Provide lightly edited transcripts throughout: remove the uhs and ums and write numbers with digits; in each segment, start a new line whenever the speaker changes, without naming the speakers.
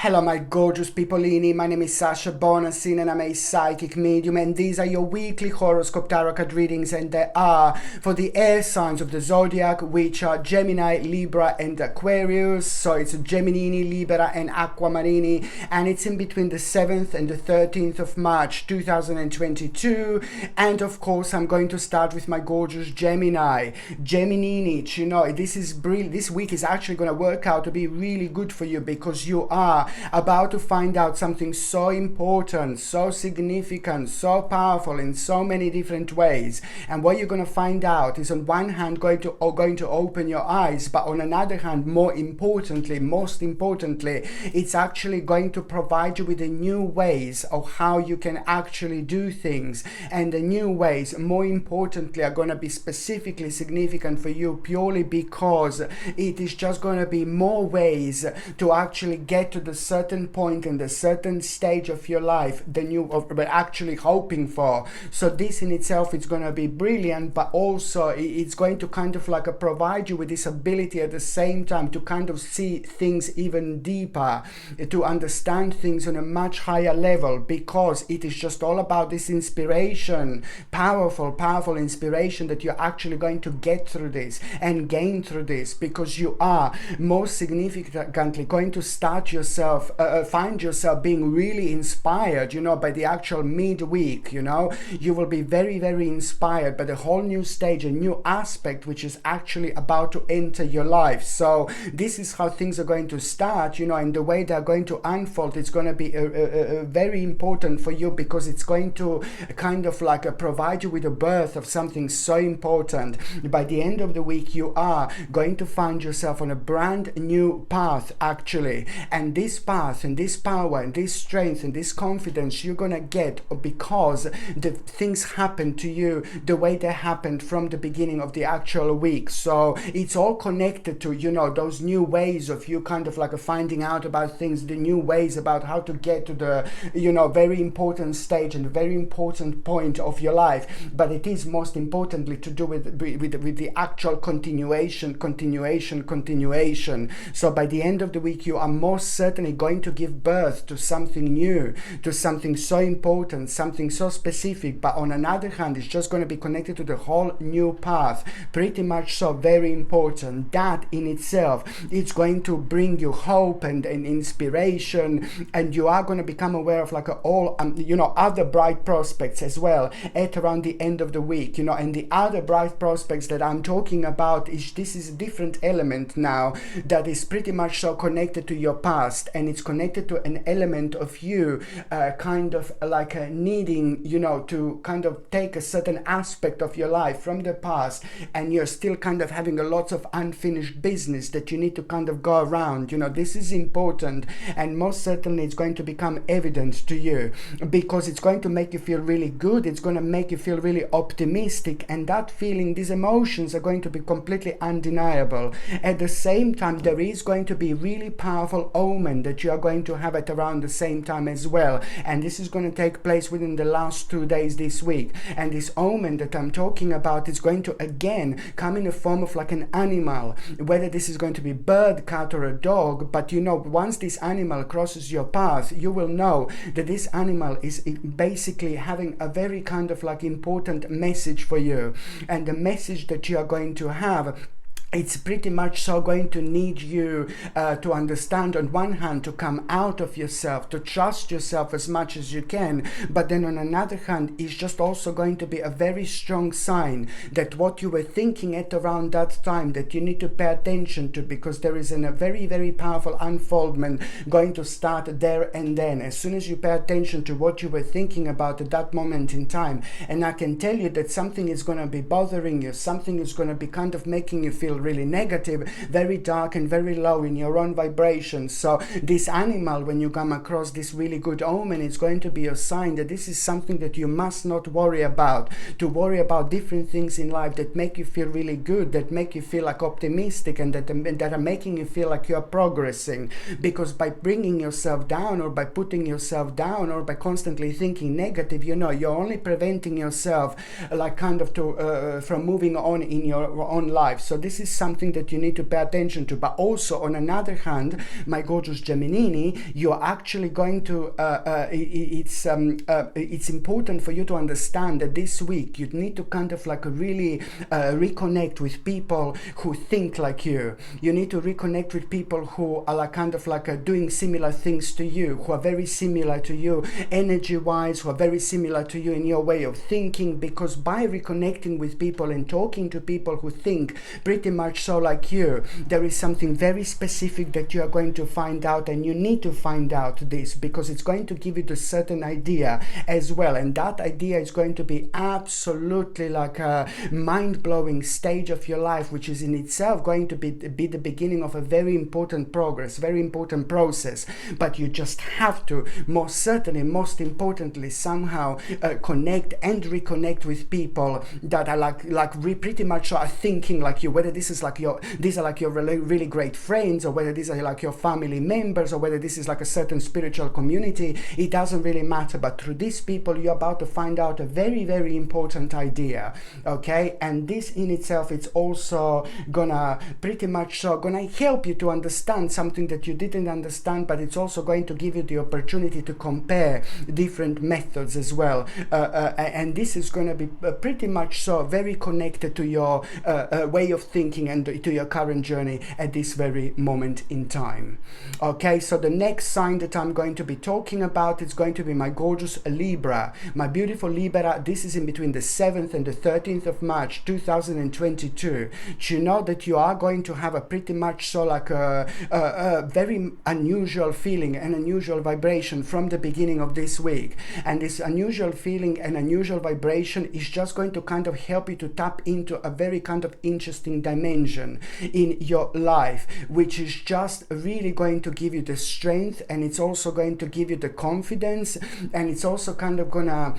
Hello my gorgeous peopleini, my name is Sasha Bonasin and I'm a psychic medium, and these are your weekly horoscope tarot card readings, and they are for the air signs of the zodiac, which are Gemini, Libra and Aquarius. So it's Geminini, Libra and Aquamarini, and it's in between the 7th and the 13th of March 2022. And of course I'm going to start with my gorgeous Gemini. Geminini, you know, this week is actually going to work out to be really good for you, because you are about to find out something so important, so significant, so powerful in so many different ways. And what you're going to find out is, on one hand, going to open your eyes, but on another hand, most importantly, it's actually going to provide you with the new ways of how you can actually do things. And the new ways, more importantly, are going to be specifically significant for you, purely because it is just going to be more ways to actually get to the certain point in the certain stage of your life than you were actually hoping for. So this in itself is going to be brilliant, but also it's going to kind of like provide you with this ability at the same time to kind of see things even deeper, to understand things on a much higher level, because it is just all about this inspiration, powerful inspiration that you're actually going to get through this and gain through this, because you are most significantly going to start yourself find yourself being really inspired, you know, by the actual midweek. You know, you will be very inspired by the whole new stage, a new aspect which is actually about to enter your life. So this is how things are going to start, you know, and the way they're going to unfold, it's going to be very important for you, because it's going to kind of like provide you with the birth of something so important. By the end of the week, you are going to find yourself on a brand new path, actually, and this path and this power and this strength and this confidence you're gonna get because the things happen to you the way they happened from the beginning of the actual week. So it's all connected to, you know, those new ways of you kind of like finding out about things, the new ways about how to get to the, you know, very important stage and very important point of your life. But it is most importantly to do with the actual continuation. So by the end of the week, you are most certainly going to give birth to something new, to something so important, something so specific. But on another hand, it's just going to be connected to the whole new path, pretty much so very important. That in itself, it's going to bring you hope and inspiration, and you are going to become aware of like all you know, other bright prospects as well at around the end of the week, you know. And the other bright prospects that I'm talking about is, this is a different element now that is pretty much so connected to your past, and it's connected to an element of you kind of like needing, you know, to kind of take a certain aspect of your life from the past, and you're still kind of having a lot of unfinished business that you need to kind of go around. You know, this is important, and most certainly it's going to become evident to you, because it's going to make you feel really good, it's going to make you feel really optimistic, and that feeling, these emotions are going to be completely undeniable. At the same time, there is going to be really powerful omen that you are going to have at around the same time as well, and this is going to take place within the last 2 days this week. And this omen that I'm talking about is going to again come in the form of like an animal, whether this is going to be bird, cat or a dog. But you know, once this animal crosses your path, you will know that this animal is basically having a very kind of like important message for you, and the message that you are going to have, it's pretty much so going to need you to understand, on one hand, to come out of yourself, to trust yourself as much as you can, but then on another hand, it's just also going to be a very strong sign that what you were thinking at around that time, that you need to pay attention to, because there is a very powerful unfoldment going to start there and then, as soon as you pay attention to what you were thinking about at that moment in time. And I can tell you that something is going to be bothering you, something is going to be kind of making you feel really negative, very dark and very low in your own vibration. So this animal, when you come across this really good omen, it's going to be a sign that this is something that you must not worry about. To worry about different things in life that make you feel really good, that make you feel like optimistic, and that are making you feel like you're progressing. Because by bringing yourself down, or by putting yourself down, or by constantly thinking negative, you know, you're only preventing yourself like kind of to from moving on in your own life. So this is is something that you need to pay attention to. But also on another hand, my gorgeous Gemini, you're actually going to it's important for you to understand that this week you need to kind of like really reconnect with people who think like you. You need to reconnect with people who are like kind of like doing similar things to you, who are very similar to you energy wise, who are very similar to you in your way of thinking, because by reconnecting with people and talking to people who think pretty much so like you, there is something very specific that you are going to find out, and you need to find out this because it's going to give you a certain idea as well, and that idea is going to be absolutely like a mind-blowing stage of your life, which is in itself going to be the beginning of a very important progress, very important process. But you just have to most certainly, most importantly, somehow connect and reconnect with people that are pretty much are thinking like you, whether these are like your really great friends, or whether these are like your family members, or whether this is like a certain spiritual community. It doesn't really matter, but through these people you're about to find out a very, very important idea, okay? And this in itself, it's also gonna pretty much gonna help you to understand something that you didn't understand, but it's also going to give you the opportunity to compare different methods as well, and this is going to be pretty much so very connected to your way of thinking and to your current journey at this very moment in time. Okay, so the next sign that I'm going to be talking about is going to be my gorgeous Libra, my beautiful Libra. This is in between the 7th and the 13th of March 2022. Do you know that you are going to have a pretty much so like a very unusual feeling and unusual vibration from the beginning of this week, and this unusual feeling and unusual vibration is just going to kind of help you to tap into a very kind of interesting dimension in your life, which is just really going to give you the strength, and it's also going to give you the confidence, and it's also kind of gonna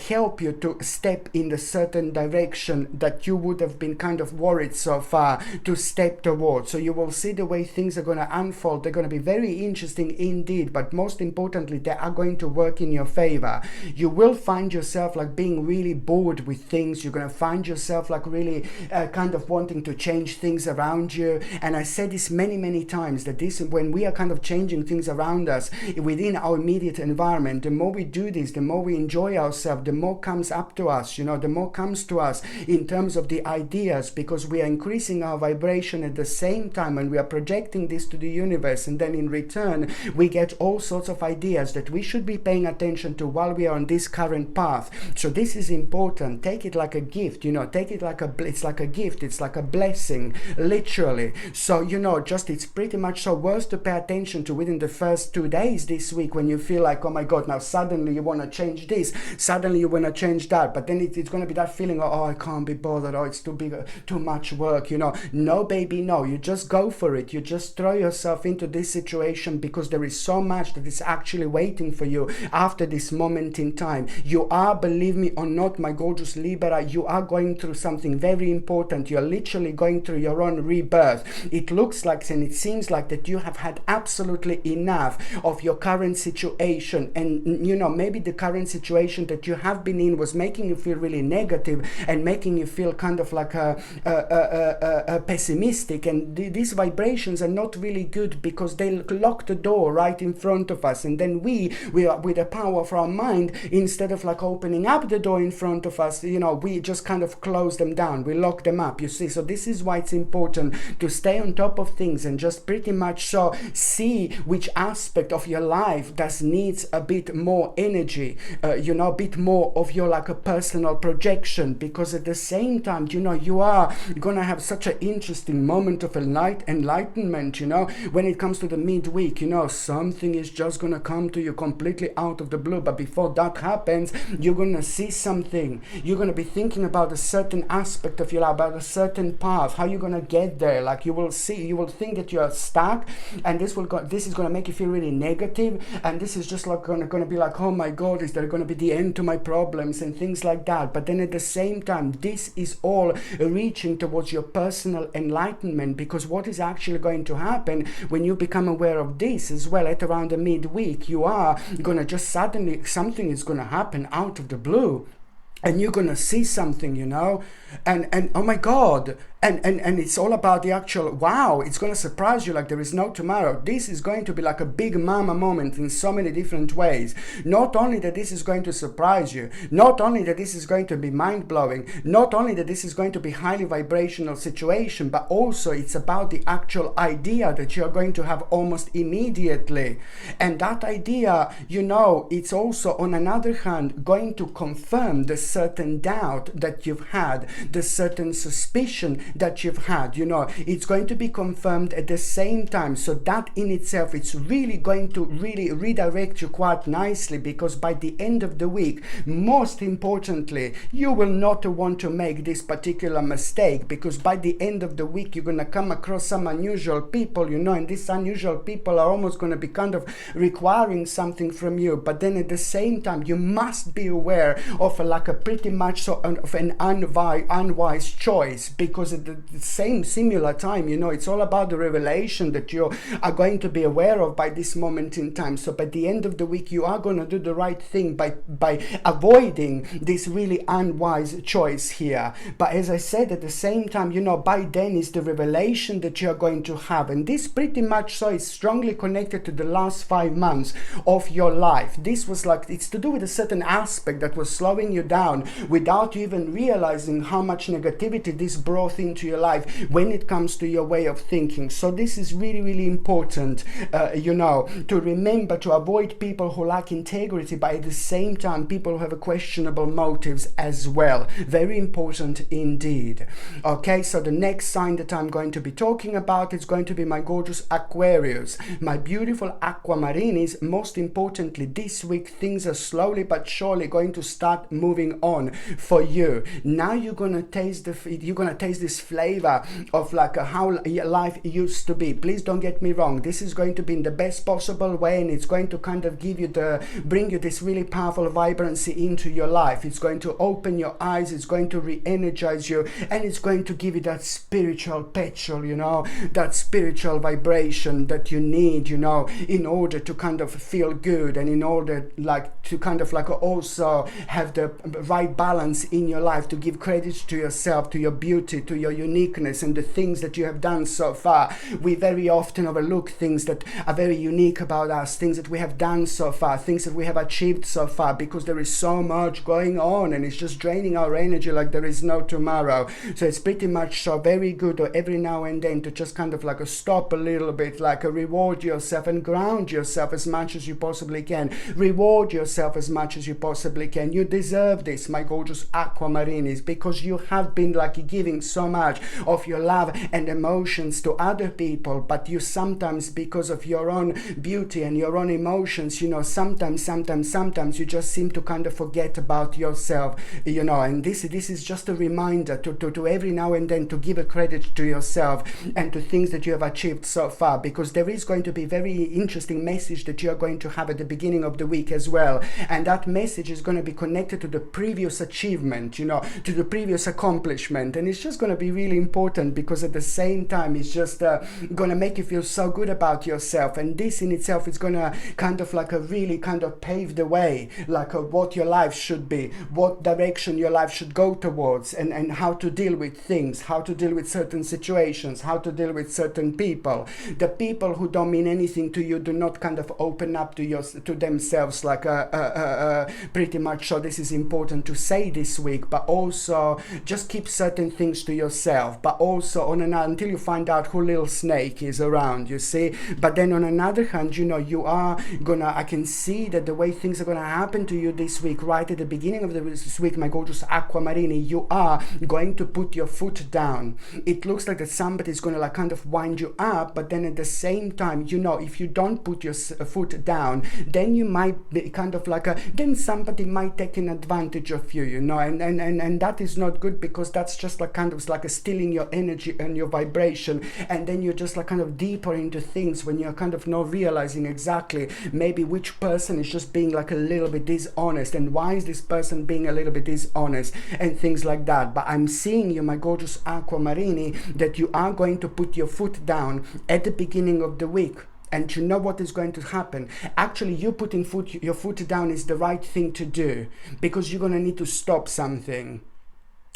help you to step in the certain direction that you would have been kind of worried so far to step towards. So you will see the way things are going to unfold. They're going to be very interesting indeed, but most importantly, they are going to work in your favor. You will find yourself like being really bored with things. You're going to find yourself like really kind of wanting to change things around you. And I said this many times, that this, when we are kind of changing things around us within our immediate environment, the more we do this, the more we enjoy ourselves, the more comes up to us, you know, the more comes to us in terms of the ideas, because we are increasing our vibration at the same time, and we are projecting this to the universe, and then in return we get all sorts of ideas that we should be paying attention to while we are on this current path. So this is important. Take it like a gift, you know, take it like it's like a gift, it's like a blessing, literally. So, you know, just it's pretty much so worth to pay attention to within the first 2 days this week, when you feel like, oh my god, now suddenly you want to change this, suddenly you want to change that, but then it's going to be that feeling, oh, I can't be bothered, oh, it's too big, too much work, you know. No baby, no, you just go for it. You just throw yourself into this situation, because there is so much that is actually waiting for you after this moment in time. You are, believe me or not, my gorgeous Libra, you are going through something very important. You're literally going through your own rebirth. It looks like, and it seems like, that you have had absolutely enough of your current situation, and you know, maybe the current situation that you have been in was making you feel really negative and making you feel kind of like a pessimistic, and these vibrations are not really good, because they lock the door right in front of us, and then we are, with the power of our mind, instead of like opening up the door in front of us, you know, we just kind of close them down, we lock them up, you see. So this is why it's important to stay on top of things and just pretty much so see which aspect of your life does needs a bit more energy, you know, a bit more of your like a personal projection, because at the same time, you know, you are gonna have such an interesting moment of enlightenment, you know, when it comes to the midweek. You know, something is just gonna come to you completely out of the blue, but before that happens, you're gonna see something, you're gonna be thinking about a certain aspect of your life, about a certain path, how you're gonna get there. Like you will see, you will think that you are stuck, and this is gonna make you feel really negative, and this is just like gonna be like, oh my god, is there gonna be the end to my problems and things like that. But then at the same time, this is all reaching towards your personal enlightenment, because what is actually going to happen when you become aware of this as well, at around the midweek, you are gonna just suddenly, something is gonna happen out of the blue, and you're gonna see something, you know, and oh my god, And it's all about the actual, wow, it's going to surprise you like there is no tomorrow. This is going to be like a big mama moment in so many different ways. Not only that this is going to surprise you, not only that this is going to be mind-blowing, not only that this is going to be highly vibrational situation, but also it's about the actual idea that you're going to have almost immediately. And that idea, you know, it's also on another hand going to confirm the certain doubt that you've had, the certain suspicion that you've had, you know, it's going to be confirmed at the same time. So that in itself, it's really going to really redirect you quite nicely, because by the end of the week, most importantly, you will not want to make this particular mistake, because by the end of the week, you're going to come across some unusual people, you know, and these unusual people are almost going to be kind of requiring something from you. But then at the same time, you must be aware of like a pretty much so of an unwise choice, because at the same similar time, you know, it's all about the revelation that you are going to be aware of by this moment in time. So by the end of the week, you are going to do the right thing by avoiding this really unwise choice here. But as I said, at the same time, you know, by then is the revelation that you are going to have, and this pretty much so is strongly connected to the last 5 months of your life. This was like, it's to do with a certain aspect that was slowing you down without you even realizing how much negativity this brought into your life when it comes to your way of thinking. So this is really, really important, you know, to remember to avoid people who lack integrity, but at the same time people who have questionable motives as well. Very important indeed. Okay, so the next sign that I'm going to be talking about is going to be my gorgeous Aquarius, my beautiful aquamarinis. Most importantly, this week things are slowly but surely going to start moving on for you. Now you're gonna taste this flavor of like how life used to be. Please don't get me wrong, this is going to be in the best possible way, and it's going to kind of bring you this really powerful vibrancy into your life. It's going to open your eyes, it's going to re-energize you, and it's going to give you that spiritual petrol, you know, that spiritual vibration that you need, you know, in order to kind of feel good, and in order like to kind of like also have the right balance in your life, to give credit to yourself, to your beauty, to your uniqueness, and the things that you have done so far. We very often overlook things that are very unique about us, things that we have done so far, things that we have achieved so far, because there is so much going on and it's just draining our energy like there is no tomorrow. So it's pretty much so very good every now and then to just kind of like stop a little bit, like reward yourself and ground yourself as much as you possibly can. Reward yourself as much as you possibly can. You deserve this, my gorgeous aquamarinis, because you have been like giving so much of your love and emotions to other people, but you sometimes, because of your own beauty and your own emotions, you know, sometimes you just seem to kind of forget about yourself, you know. And this is just a reminder to every now and then to give a credit to yourself and to things that you have achieved so far, because there is going to be very interesting message that you are going to have at the beginning of the week as well, and that message is going to be connected to the previous achievement, you know, to the previous accomplishment. And it's just going to be really important, because at the same time it's just going to make you feel so good about yourself, and this in itself is going to kind of like really kind of pave the way, like what your life should be, what direction your life should go towards, and how to deal with things, how to deal with certain situations, how to deal with certain people. The people who don't mean anything to you do not kind of open up to themselves, like pretty much. So this is important to say this week, but also just keep certain things to yourself, but also until you find out who little snake is around, you see. But then on another hand, you know, you are gonna, I can see that the way things are gonna happen to you this week, right at the beginning of this week, my gorgeous aquamarini, you are going to put your foot down. It looks like that somebody's gonna like kind of wind you up, but then at the same time, you know, if you don't put your foot down, then you might be kind of like then somebody might take an advantage of you, you know, and that is not good, because that's just like kind of like stealing your energy and your vibration, and then you're just like kind of deeper into things when you're kind of not realizing exactly maybe which person is just being like a little bit dishonest, and why is this person being a little bit dishonest, and things like that. But I'm seeing you, my gorgeous aquamarini, that you are going to put your foot down at the beginning of the week. And you know what is going to happen. Actually, you putting your foot down is the right thing to do, because you're going to need to stop something.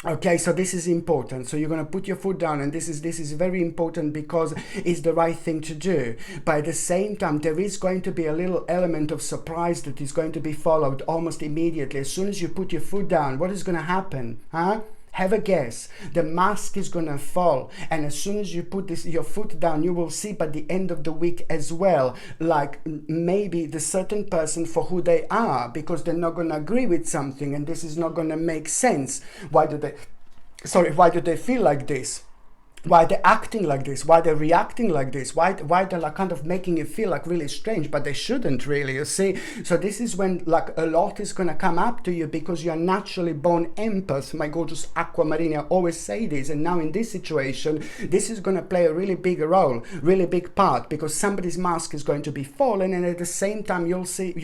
Okay, so this is important. So you're going to put your foot down, and this is very important because it's the right thing to do. But at the same time, there is going to be a little element of surprise that is going to be followed almost immediately. As soon as you put your foot down, what is going to happen? Huh? Have a guess. The mask is going to fall, and as soon as you put your foot down, you will see by the end of the week as well, like maybe the certain person for who they are, because they're not going to agree with something, and this is not going to make sense. Why do they feel like this? Why they're acting like this, why they're reacting like this, why they're like kind of making you feel like really strange, but they shouldn't really, you see. So this is when like a lot is going to come up to you, because you're naturally born empath, my gorgeous aquamarine. I always say this, and now in this situation, this is going to play a really big role, really big part, because somebody's mask is going to be fallen, and at the same time you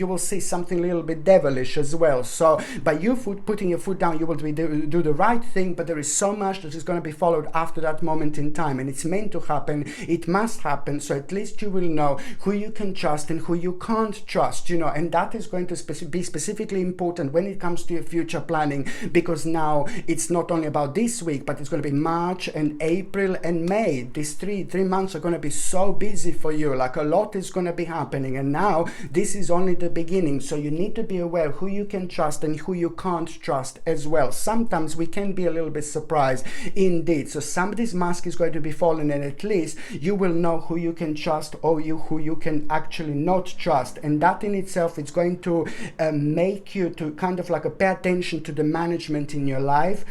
will see something a little bit devilish as well. So by you putting your foot down, you will do the right thing, but there is so much that is going to be followed after that moment in time, and it's meant to happen. It must happen. So at least you will know who you can trust and who you can't trust, you know, and that is going to be specifically important when it comes to your future planning, because now it's not only about this week, but it's going to be March and April and May. These three months are going to be so busy for you, like a lot is going to be happening, and now this is only the beginning. So you need to be aware who you can trust and who you can't trust as well. Sometimes we can be a little bit surprised indeed. So somebody's mask is going to be fallen, and at least you will know who you can trust or who you can actually not trust, and that in itself is going to make you to kind of like pay attention to the management in your life,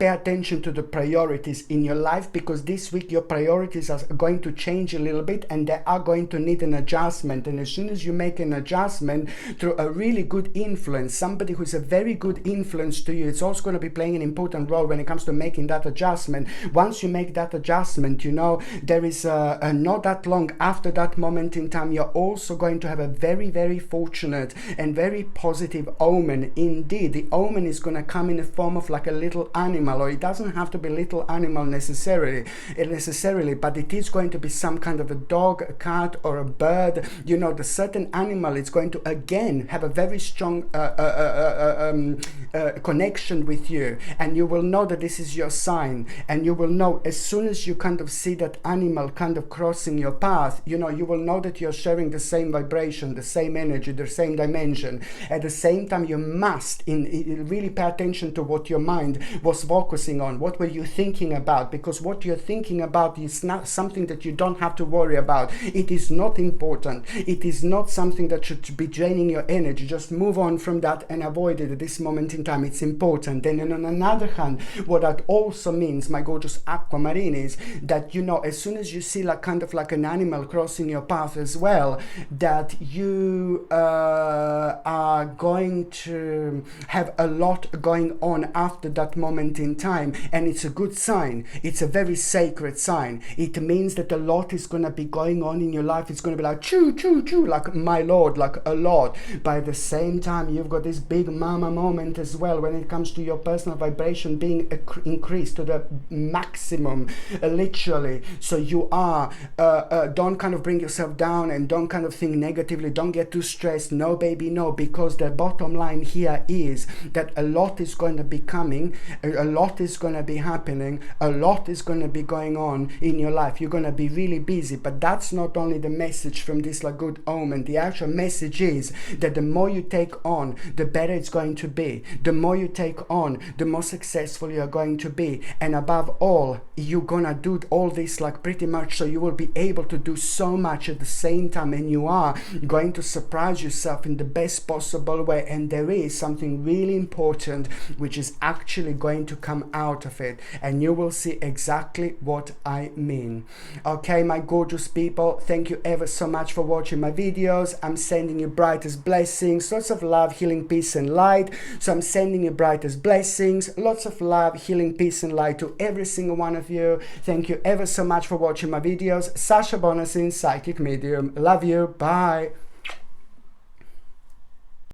pay attention to the priorities in your life, because this week your priorities are going to change a little bit, and they are going to need an adjustment. And as soon as you make an adjustment through a really good influence, somebody who's a very good influence to you, it's also going to be playing an important role when it comes to making that adjustment. Once you make that adjustment, you know, there is not that long after that moment in time, you're also going to have a very, very fortunate and very positive omen. Indeed, the omen is going to come in the form of like a little animal, or it doesn't have to be little animal necessarily, but it is going to be some kind of a dog, a cat, or a bird. You know, the certain animal is going to again have a very strong connection with you, and you will know that this is your sign, and you will know as soon as you kind of see that animal kind of crossing your path, you know, you will know that you're sharing the same vibration, the same energy, the same dimension. At the same time, you must really pay attention to what your mind was focusing on. What were you thinking about? Because what you're thinking about is not something that you don't have to worry about. It is not important. It is not something that should be draining your energy. Just move on from that and avoid it at this moment in time. It's important. And then on another hand, what that also means, my gorgeous aquamarine, is that, you know, as soon as you see like kind of like an animal crossing your path as well, that you are going to have a lot going on after that moment in time, and it's a good sign. It's a very sacred sign. It means that a lot is going to be going on in your life. It's going to be like choo choo choo, like my lord, like a lot. But at the same time, you've got this big mama moment as well when it comes to your personal vibration being increased to the maximum, literally. So you are don't kind of bring yourself down, and don't kind of think negatively. Don't get too stressed. No, baby, no, because the bottom line here is that a lot is going to be coming, a lot is going to be happening, a lot is going to be going on in your life. You're going to be really busy. But that's not only the message from this like good omen. The actual message is that the more you take on, the better it's going to be. The more you take on, the more successful you're going to be. And above all, you're gonna do all this like pretty much, so you will be able to do so much at the same time, and you are going to surprise yourself in the best possible way. And there is something really important which is actually going to come out of it, and you will see exactly what I mean. Okay, my gorgeous people, thank you ever so much for watching my videos. I'm sending you brightest blessings, lots of love, healing, peace and light. So I'm sending you brightest blessings, lots of love, healing, peace and light to every single one of you. Thank you ever so much for watching my videos. Sasha Bonasin, Psychic Medium. Love you. Bye.